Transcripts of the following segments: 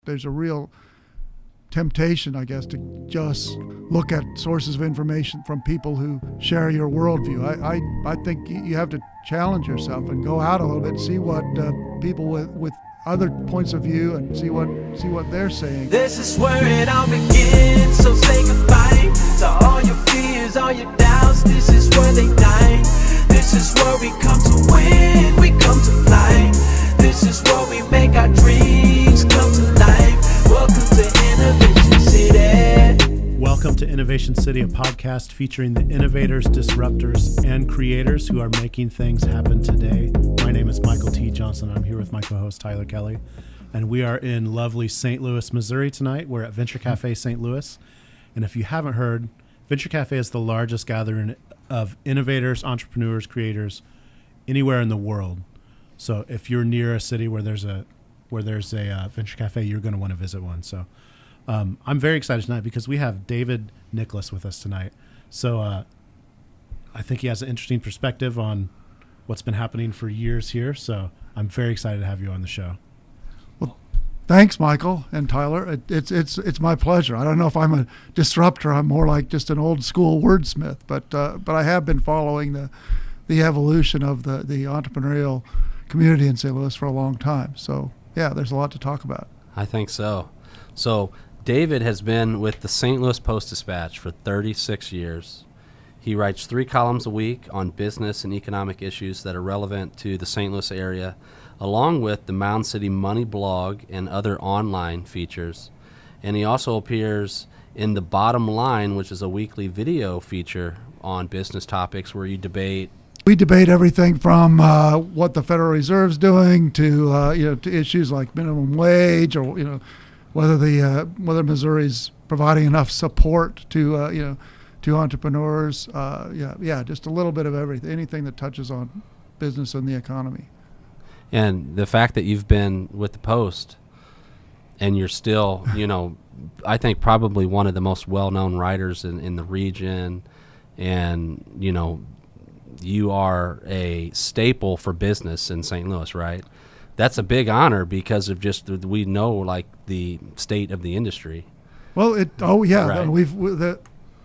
there's a real temptation, I guess, to just look at sources of information from people who share your worldview. I think you have to challenge yourself and go out a little bit, see what people with other points of view and see what they're saying. This is where it all begins, so say goodbye to all your fears, all your doubts. This is where they die. This is where we come to win, we come to fly. This is where we make our dreams come to life. Welcome to Innovation City. Welcome to Innovation City, a podcast featuring the innovators, disruptors, and creators who are making things happen today. My name is Michael T. Johnson. I'm here with my co-host Tyler Kelly, and we are in lovely St. Louis, Missouri tonight. We're at Venture Cafe St. Louis, and if you haven't heard, Venture Cafe is the largest gathering of innovators, entrepreneurs, creators anywhere in the world. So if you're near a city where there's a Venture Cafe, you're going to want to visit one. So I'm very excited tonight because we have David Nicklaus with us tonight. So I think he has an interesting perspective on what's been happening for years here. So I'm very excited to have you on the show. Well, thanks, Michael and Tyler. It's my pleasure. I don't know if I'm a disruptor. I'm more like just an old school wordsmith, but I have been following the evolution of the entrepreneurial community in St. Louis for a long time. So yeah, there's a lot to talk about. I think so. So David has been with the St. Louis Post-Dispatch for 36 years. He writes 3 columns a week on business and economic issues that are relevant to the St. Louis area, along with the Mound City Money blog and other online features. And he also appears in The Bottom Line, which is a weekly video feature on business topics where you debate. We debate everything from what the Federal Reserve's doing to to issues like minimum wage, or whether Missouri's providing enough support to entrepreneurs. Just a little bit of everything, anything that touches on business and the economy. And the fact that you've been with the Post and you're still, I think probably one of the most well-known writers in the region, and, you are a staple for business in St. Louis, right? That's a big honor because of just we know like the state of the industry. Well, right.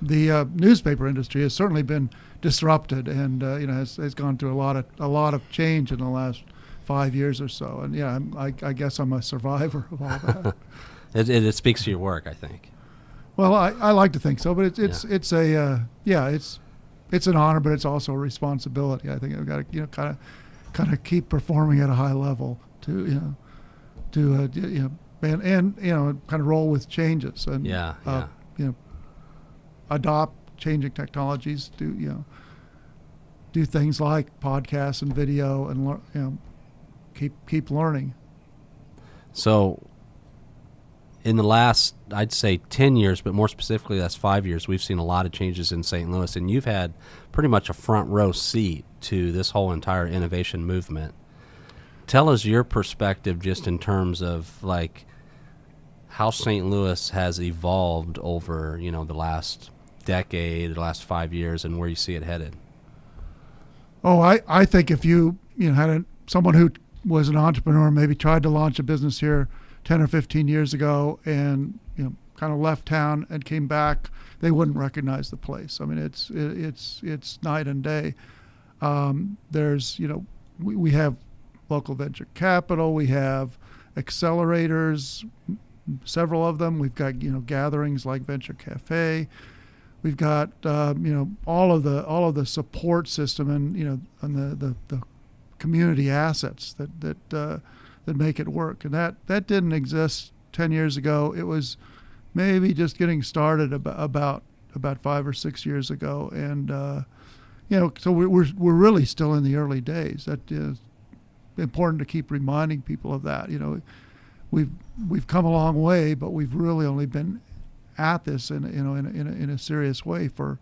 The newspaper industry has certainly been disrupted, and has gone through a lot of change in the last 5 years or so. And I guess I'm a survivor of all that. It speaks to your work, I think. Well, I like to think so, but it's an honor, but it's also a responsibility. I think I've got to kind of keep performing at a high level to kind of roll with changes and adopt changing technologies, do things like podcasts and video, and keep learning. So in the last, I'd say 10 years, but more specifically last 5 years, we've seen a lot of changes in St. Louis, and you've had pretty much a front row seat to this whole entire innovation movement. Tell us your perspective just in terms of like how St. Louis has evolved over, the last decade, the last 5 years, and where you see it headed. Oh, I think if you had someone who was an entrepreneur, maybe tried to launch a business here 10 or 15 years ago and kind of left town and came back, they wouldn't recognize the place. I mean, it's night and day. There's we have local venture capital, we have accelerators, several of them. We've got gatherings like Venture Cafe. We've got all of the support system and the community assets that make it work, and that didn't exist 10 years ago. It was maybe just getting started about 5 or 6 years ago, and so we're really still in the early days. That is important to keep reminding people of that. We've come a long way, but we've really only been at this in a serious way for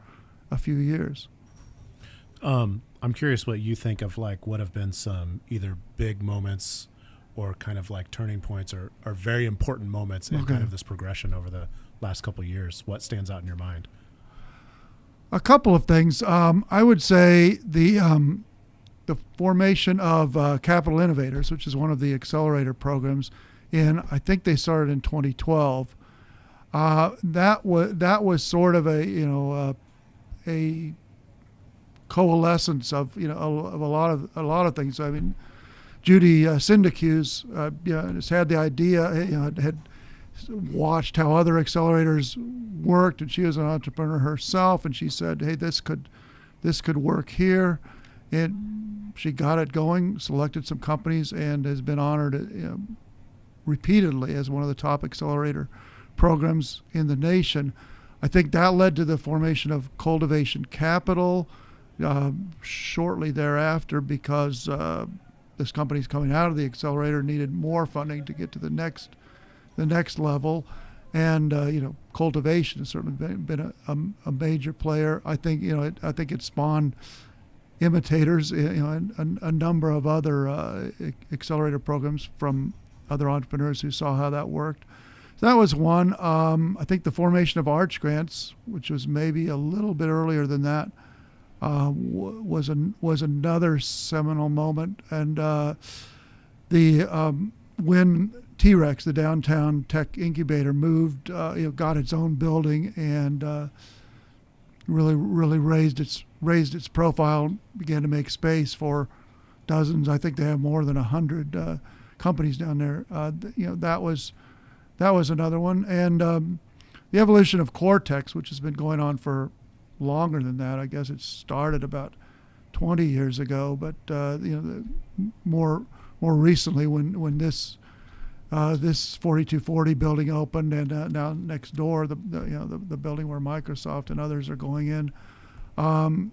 a few years. I'm curious what you think of like what have been some either big moments or kind of like turning points or very important moments in kind of this progression over the last couple of years. What stands out in your mind? A couple of things. I would say the formation of Capital Innovators, which is one of the accelerator programs, I think they started in 2012. That was sort of a coalescence of of a lot of things. I mean, Judy Syndicuse has had the idea, had watched how other accelerators worked, and she was an entrepreneur herself, and she said, "Hey, this could work here," and she got it going, selected some companies, and has been honored repeatedly as one of the top accelerator programs in the nation. I think that led to the formation of Cultivation Capital shortly thereafter, because this company's coming out of the accelerator needed more funding to get to the next level, and Cultivation has certainly been a major player. I think I think it spawned imitators, and a number of other accelerator programs from other entrepreneurs who saw how that worked. So that was one. I think the formation of Arch Grants, which was maybe a little bit earlier than that, was another seminal moment. And when T-Rex, the downtown tech incubator, moved, got its own building, and really raised its profile, began to make space for dozens. I think they have more than 100 companies down there. That was another one. And the evolution of Cortex, which has been going on for longer than that. I guess it started about 20 years ago, but more recently, when this 4240 building opened, and now next door, the building where Microsoft and others are going in, and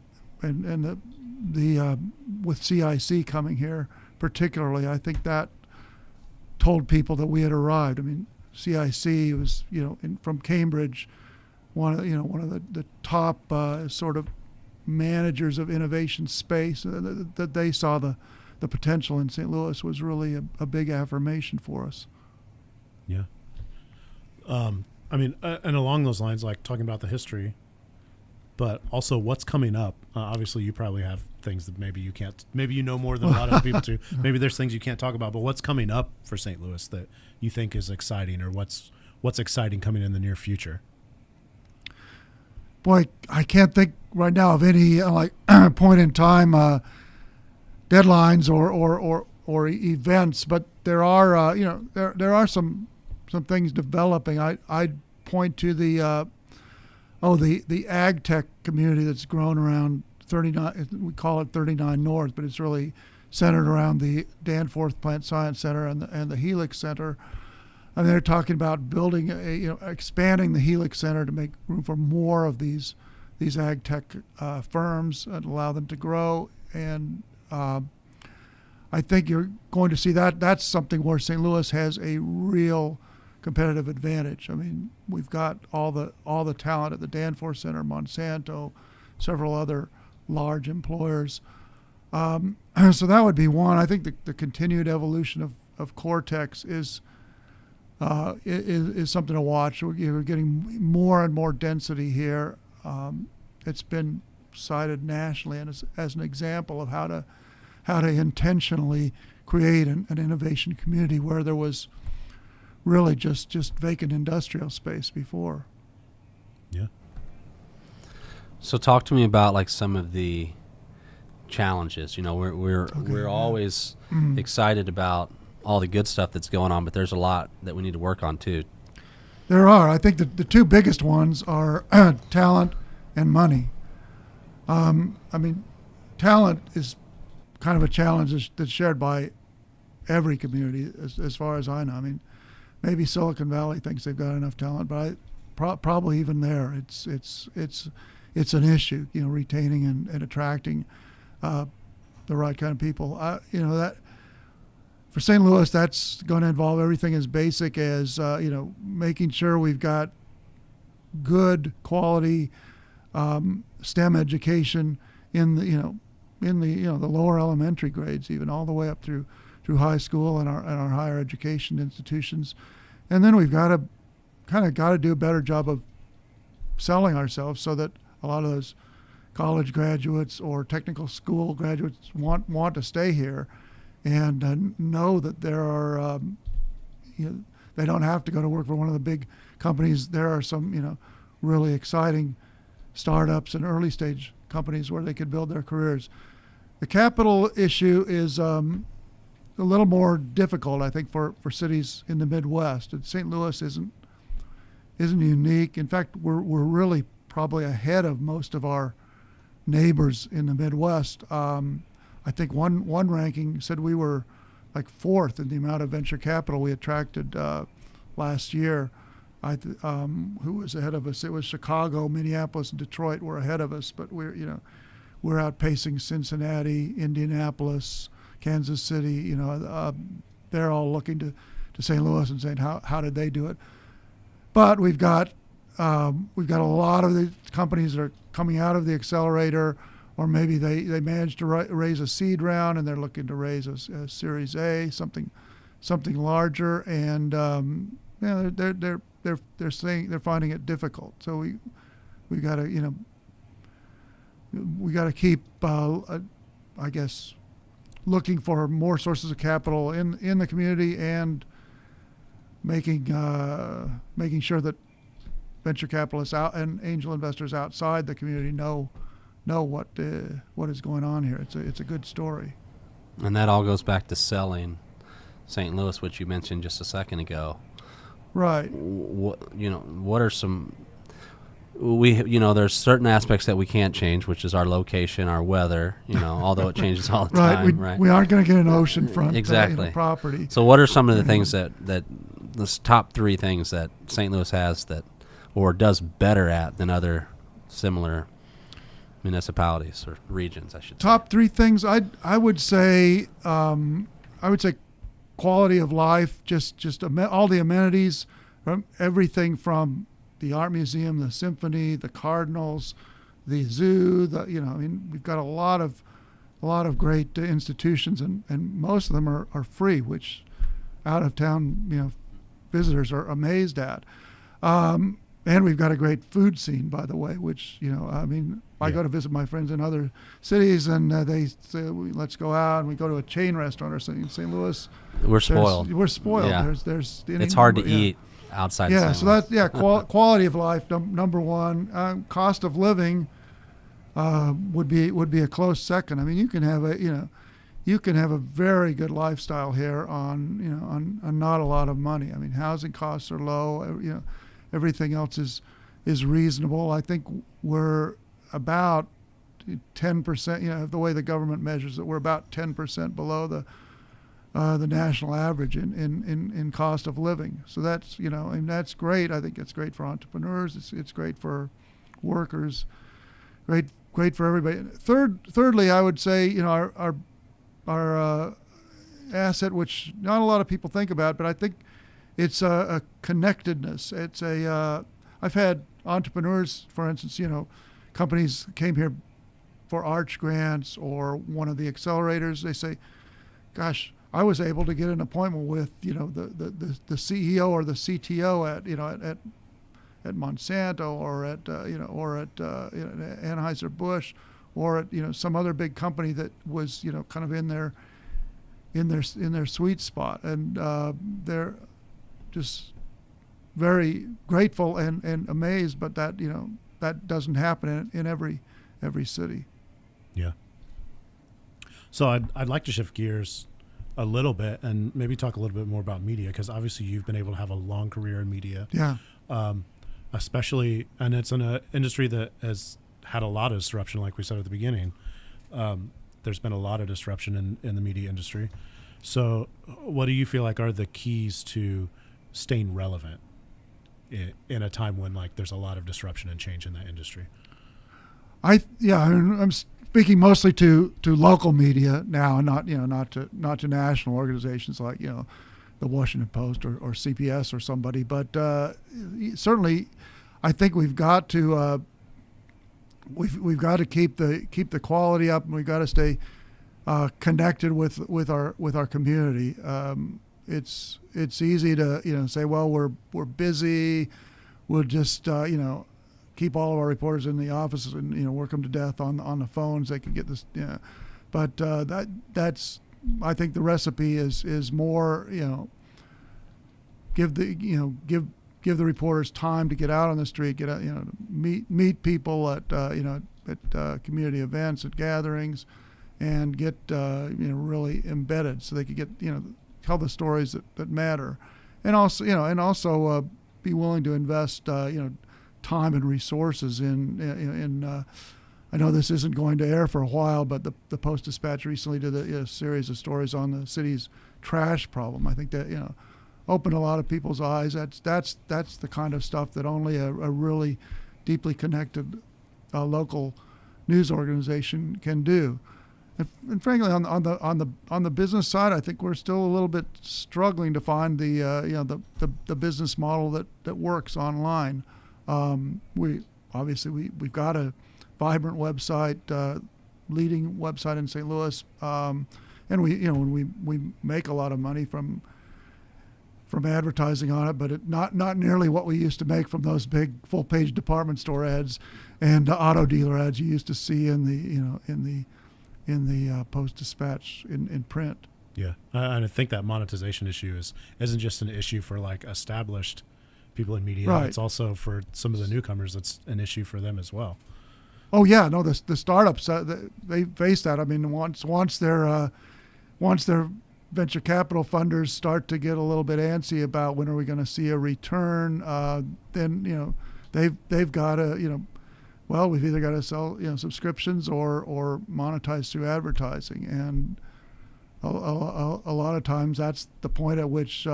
the with CIC coming here particularly, I think that told people that we had arrived. I mean, CIC was from Cambridge, one of the top sort of managers of innovation space. That they saw the potential in St. Louis was really a big affirmation for us. Yeah. I mean, and along those lines, like talking about the history, but also what's coming up. Obviously, you probably have things that maybe you can't, maybe you know more than a lot of people too. Maybe there's things you can't talk about, but what's coming up for St. Louis that you think is exciting, or what's exciting coming in the near future? Boy, I can't think right now of any point in time deadlines or events, but there are there are some things developing. I'd point to the ag tech community that's grown around 39. We call it 39 North, but it's really centered around the Danforth Plant Science Center and the Helix Center. I mean, they're talking about building expanding the Helix Center to make room for more of these ag tech firms and allow them to grow. And I think you're going to see that. That's something where St. Louis has a real competitive advantage. I mean, we've got all the talent at the Danforth Center, Monsanto, several other large employers. So that would be one. I think the continued evolution of Cortex is something to watch. We're getting more and more density here. It's been cited nationally and as an example of how to intentionally create an innovation community where there was really just vacant industrial space before. Yeah. So talk to me about like some of the challenges. We're always excited about all the good stuff that's going on, but there's a lot that we need to work on too. There are. I think the two biggest ones are talent and money. I mean, talent is kind of a challenge that's shared by every community, as far as I know. I mean, maybe Silicon Valley thinks they've got enough talent, but probably even there, it's an issue. Retaining and attracting the right kind of people. That for St. Louis, that's going to involve everything as basic as making sure we've got good quality STEM education in the lower elementary grades, even all the way up through high school and our higher education institutions. And then we've got to do a better job of selling ourselves so that a lot of those college graduates or technical school graduates want to stay here and know that there are they don't have to go to work for one of the big companies. There are some really exciting startups and early stage companies where they could build their careers. The capital issue is a little more difficult, I think, for cities in the Midwest. And St. Louis isn't unique. In fact, we're really probably ahead of most of our neighbors in the Midwest. I think one ranking said we were like fourth in the amount of venture capital we attracted last year. Who was ahead of us? It was Chicago, Minneapolis, and Detroit were ahead of us, but we're outpacing Cincinnati, Indianapolis, Kansas City. They're all looking to St. Louis and saying how did they do it? But we've got a lot of the companies that are coming out of the accelerator, or maybe they managed to raise a seed round and they're looking to raise a Series A, something larger, and they're saying they're finding it difficult. So we got to keep I guess looking for more sources of capital in the community, and making sure that venture capitalists out and angel investors outside the community know what is going on here. It's a good story. And that all goes back to selling St. Louis, which you mentioned just a second ago. Right. What are some? There's certain aspects that we can't change, which is our location, our weather. Although it changes all the time. Right. We aren't going to get an oceanfront exactly property. So what are some of the things that the top three things that St. Louis has that, or does better at than other similar municipalities or regions, I should say? Top three things, I would say quality of life, just all the amenities, from everything from the art museum, the symphony, the Cardinals, the zoo. We've got a lot of great institutions, and most of them are free, which out of town visitors are amazed at. And we've got a great food scene, by the way, which, I go to visit my friends in other cities, and they say, let's go out, and we go to a chain restaurant or something in St. Louis. We're spoiled. We're spoiled. Yeah. There's it's hard to eat outside Yeah, St. so Louis. that's, quality of life, number one. Cost of living would be a close second. I mean, you can have a very good lifestyle here on not a lot of money. I mean, housing costs are low. Everything else is reasonable. I think we're about 10%. The way the government measures it, we're about 10% below the national average in cost of living. So that's that's great. I think it's great for entrepreneurs. It's great for workers. Great for everybody. Thirdly, I would say our asset, which not a lot of people think about, but I think it's a connectedness. It's I've had entrepreneurs, for instance, companies came here for Arch grants or one of the accelerators. They say, "Gosh, I was able to get an appointment with the CEO or the CTO at Monsanto or at Anheuser-Busch or at some other big company that was kind of in their sweet spot," and they're just very grateful and amazed, but that doesn't happen in every city. Yeah. So I'd like to shift gears a little bit and maybe talk a little bit more about media, because obviously you've been able to have a long career in media. Yeah. Especially, and it's in an industry that has had a lot of disruption, like we said at the beginning. There's been a lot of disruption in the media industry. So what do you feel like are the keys to staying relevant in a time when there's a lot of disruption and change in that industry? I'm speaking mostly to local media now, and not to national organizations like the Washington Post or CBS or somebody. But certainly, I think we've got to keep the quality up, and we've got to stay connected with our community. It's easy to say, well, we're busy, we'll just keep all of our reporters in the offices and work them to death on the phones. They can get this, but that's I think the recipe is more give the reporters time to get out on the street, get out, meet people at community events, at gatherings, and get really embedded, so they could get tell the stories that matter, and also be willing to invest time and resources in. I know this isn't going to air for a while, but the Post-Dispatch recently did a series of stories on the city's trash problem. I think that opened a lot of people's eyes. That's the kind of stuff that only a really deeply connected local news organization can do. And frankly, on the business side, I think we're still a little bit struggling to find the business model that works online. We've got a vibrant website, leading website in St. Louis, and we make a lot of money from advertising on it, but not nearly what we used to make from those big full page department store ads and auto dealer ads you used to see in the Post-Dispatch in print. Yeah, and I think that monetization issue isn't just an issue for like established people in media. Right. It's also for some of the newcomers. It's an issue for them as well. Oh yeah, no, the startups they face that. I mean, once their venture capital funders start to get a little bit antsy about when are we going to see a return, then they've got to we've either got to sell subscriptions or monetize through advertising, and a lot of times that's the point at which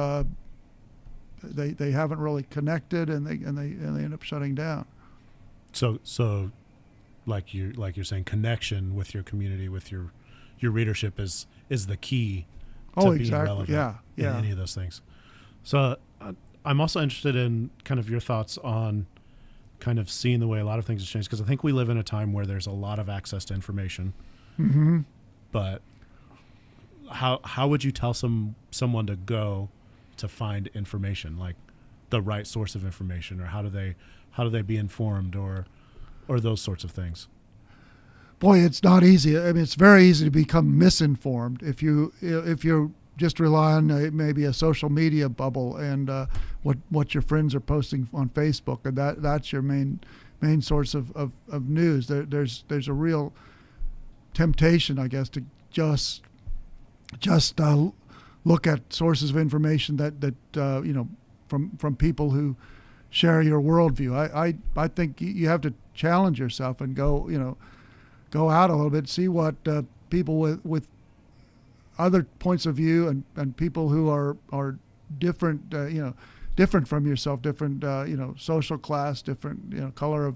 they haven't really connected, and they end up shutting down. So like you're saying, connection with your community, with your readership is the key to being relevant in any of those things. So I'm also interested in kind of your thoughts on kind of seeing the way a lot of things have changed, because I think we live in a time where there's a lot of access to information. Mm-hmm. But how would you tell someone to go to find information, like the right source of information, or how do they be informed, or those sorts of things? Boy, it's not easy. I mean, it's very easy to become misinformed if you just rely on maybe a social media bubble and what your friends are posting on Facebook, and that's your main source of news. There's a real temptation, I guess, to just look at sources of information that from people who share your worldview. I think you have to challenge yourself and go out a little bit, see what people with other points of view and people who are different, different from yourself, different, social class, different, color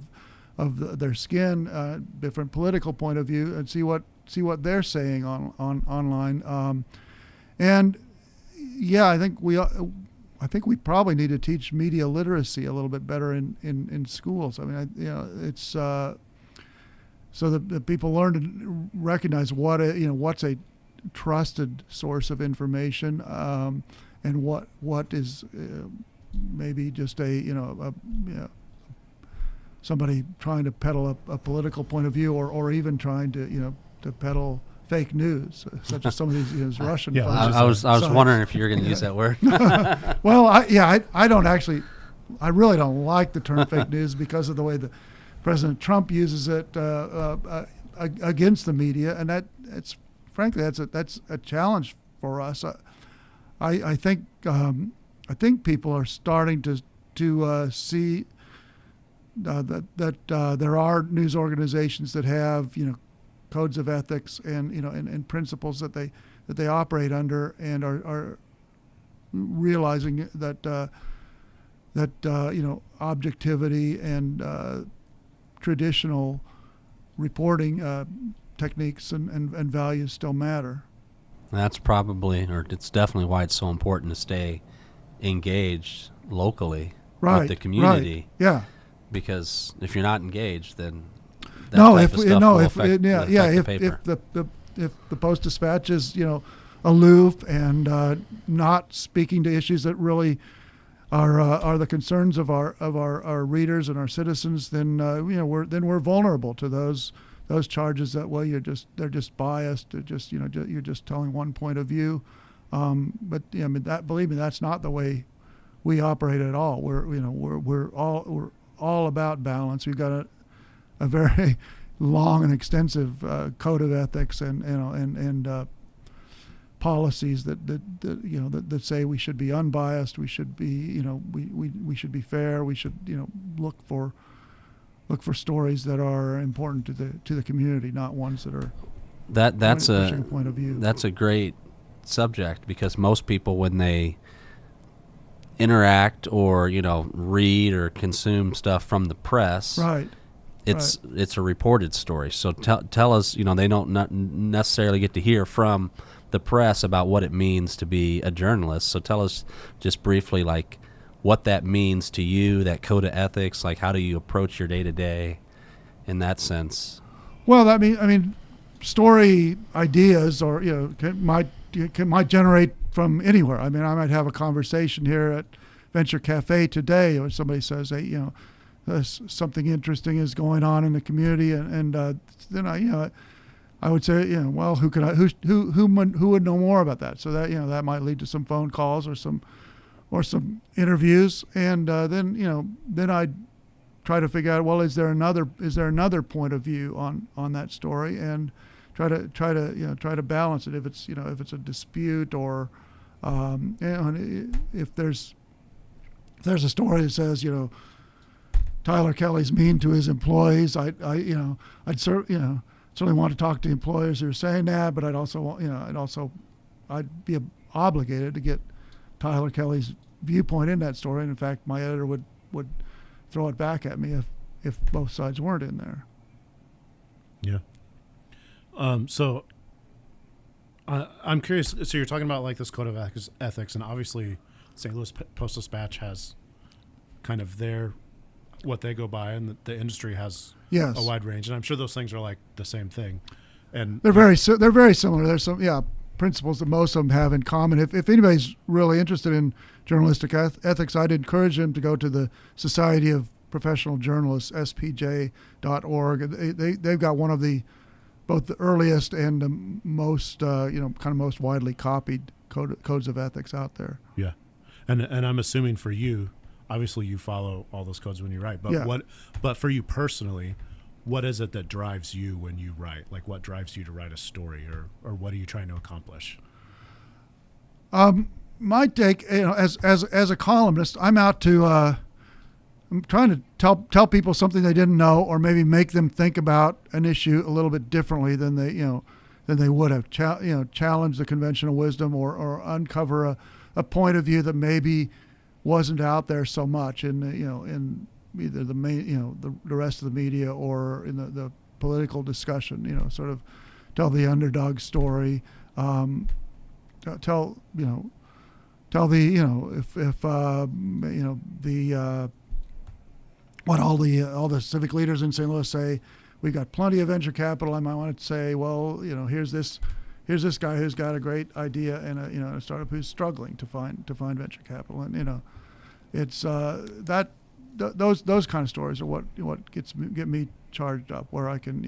of their skin, different political point of view, and see what they're saying online. And yeah, I think we probably need to teach media literacy a little bit better in schools. I mean, it's so that people learn to recognize what's a trusted source of information, and what is maybe just somebody trying to peddle a political point of view, or even trying to peddle fake news, such as some of these Russian. Yeah, I was wondering if you were going to use that word. Well, I don't actually. I really don't like the term fake news because of the way that President Trump uses it against the media, and frankly that's a challenge for us. I think people are starting to see that there are news organizations that have codes of ethics and principles that they operate under, and are realizing that objectivity and traditional reporting techniques and values still matter. That's it's definitely why it's so important to stay engaged locally with the community. Right. Yeah. Because if you're not engaged, then if the Post-Dispatch is aloof and not speaking to issues that really are the concerns of our readers and our citizens, then we're vulnerable to those charges that they're just biased, you're just telling one point of view. But believe me, that's not the way we operate at all. We're all about balance. We've got a very long and extensive code of ethics and policies that say we should be unbiased. We should be we should be fair. We should look for stories that are important to the community, not ones that are pushing a point of view. That's a great subject, because most people, when they interact or read or consume stuff from the press, right, it's a reported story. So tell us, they don't not necessarily get to hear from the press about what it means to be a journalist. So tell us just briefly, like, what that means to you, that code of ethics. Like, how do you approach your day to day in that sense? Well, I mean, story ideas or might generate from anywhere. I mean, I might have a conversation here at Venture Cafe today, or somebody says, hey, something interesting is going on in the community, and then I would say, well, who would know more about that? So that that might lead to some phone calls or some interviews, and then I'd try to figure out, well, is there another point of view on that story, and try to balance it. If it's a dispute, or if there's a story that says Tyler Kelly's mean to his employees, I'd certainly want to talk to employers who are saying that, but I'd be obligated to get Tyler Kelly's viewpoint in that story, and in fact, my editor would throw it back at me if both sides weren't in there. Yeah. So I'm curious. So you're talking about like this code of ethics, and obviously, St. Louis Post-Dispatch has kind of what they go by, and the industry has a wide range, and I'm sure those things are like the same thing. And they're very similar. There's some principles that most of them have in common. If anybody's really interested in journalistic ethics, I'd encourage them to go to the Society of Professional Journalists, spj.org. They've got one of both the earliest and the most kind of most widely copied codes of ethics out there. Yeah, and I'm assuming for you, obviously you follow all those codes when you write, but but for you personally, what is it that drives you when you write? Like, what drives you to write a story, or what are you trying to accomplish? My take, as a columnist, I'm out to I'm trying to tell people something they didn't know, or maybe make them think about an issue a little bit differently than they would have. Challenge the conventional wisdom, or uncover a point of view that maybe wasn't out there so much in either the main the rest of the media, or in the political discussion. Sort of tell the underdog story. Tell the if what all the civic leaders in St. Louis say. We've got plenty of venture capital. I might want to say, well, here's this guy who's got a great idea, and a startup who's struggling to find venture capital, and it's those kind of stories are what get me charged up, where I can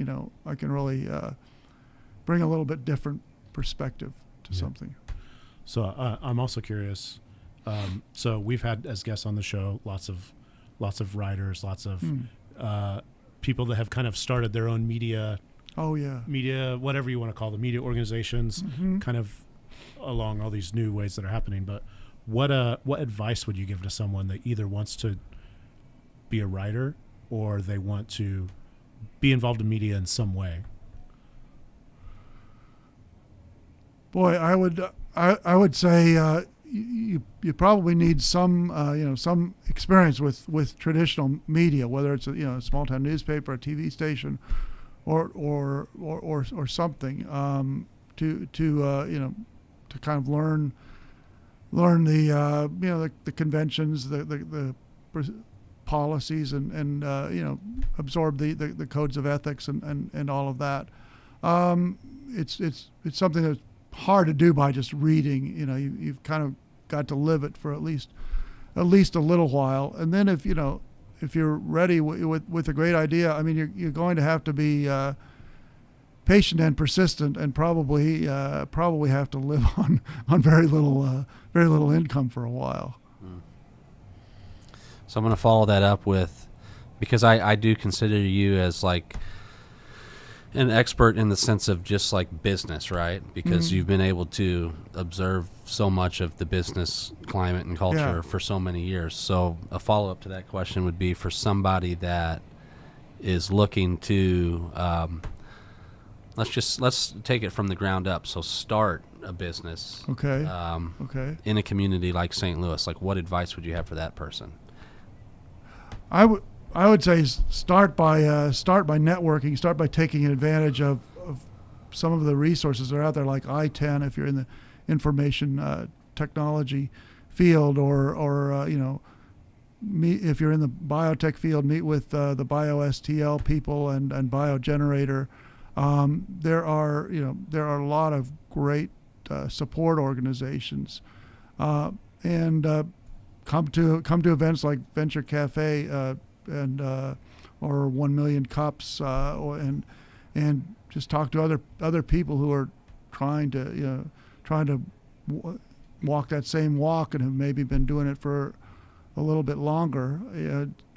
really bring a little bit different perspective to something. So I'm also curious. So we've had as guests on the show lots of writers, lots of people that have kind of started their own media, whatever you want to call them, media organizations, kind of along all these new ways that are happening. But what advice would you give to someone that either wants to be a writer or they want to be involved in media in some way? Boy, I would say you probably need some experience with traditional media, whether it's a small town newspaper, a TV station, or something, to kind of learn the conventions, the policies, and absorb the codes of ethics and all of that. It's something that's hard to do by just reading. You've kind of got to live it for at least a little while, and then if you're ready with a great idea, I mean, you're going to have to be patient and persistent, and probably have to live on very little income for a while. So I'm going to follow that up with, because I do consider you as like an expert in the sense of just like business, right? Because you've been able to observe so much of the business climate and culture for so many years. So a follow-up to that question would be for somebody that is looking to, let's take it from the ground up. So start a business. Okay. In a community like St. Louis, like what advice would you have for that person? I would say start by networking. Start by taking advantage of some of the resources that are out there, like I-10 if you're in the information technology field, or if you're in the biotech field, meet with the BioSTL people and BioGenerator. There are a lot of great support organizations, and come to events like Venture Cafe or 1 Million Cups, and just talk to other people who are trying to walk that same walk and have maybe been doing it for a little bit longer.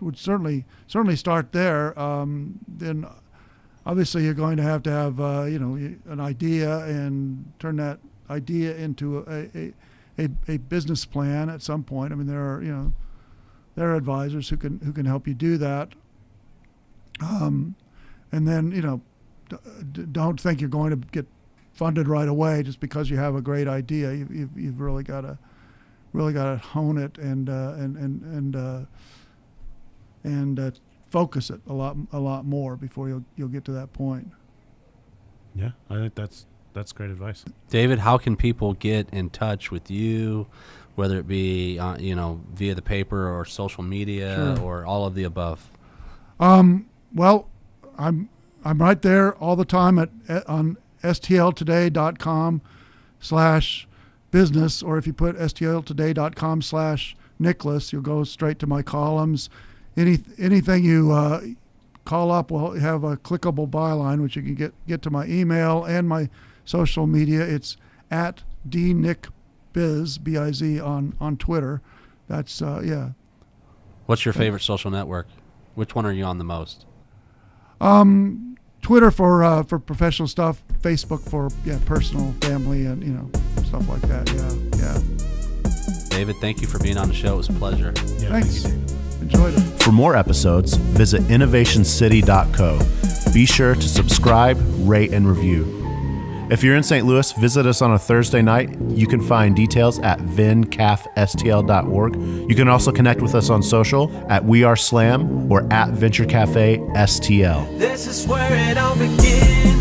Would certainly start there. Then obviously you're going to have an idea and turn that idea into a business plan at some point. I mean, there are advisors who can help you do that. And then don't think you're going to get funded right away just because you have a great idea. You've really got to hone it and focus it a lot more before you'll get to that point. Yeah, I think that's great advice. David, how can people get in touch with you, whether it be via the paper or social media or all of the above? Well, I'm right there all the time on stltoday.com/business, or if you put stltoday.com/Nicklaus, you'll go straight to my columns. Anything you call up will have a clickable byline, which you can get to my email and my social media. It's at dnickbiz, B-I-Z, on Twitter. That's What's your favorite social network? Which one are you on the most? Twitter for professional stuff, Facebook for personal, family, and stuff like that. Yeah. David, thank you for being on the show. It was a pleasure. Yeah, Thanks. Thank you, David. Enjoyed it. For more episodes, visit innovationcity.co. Be sure to subscribe, rate, and review. If you're in St. Louis, visit us on a Thursday night. You can find details at vincafstl.org. You can also connect with us on social at We Are Slam or at Venture Cafe STL. This is where it all begins.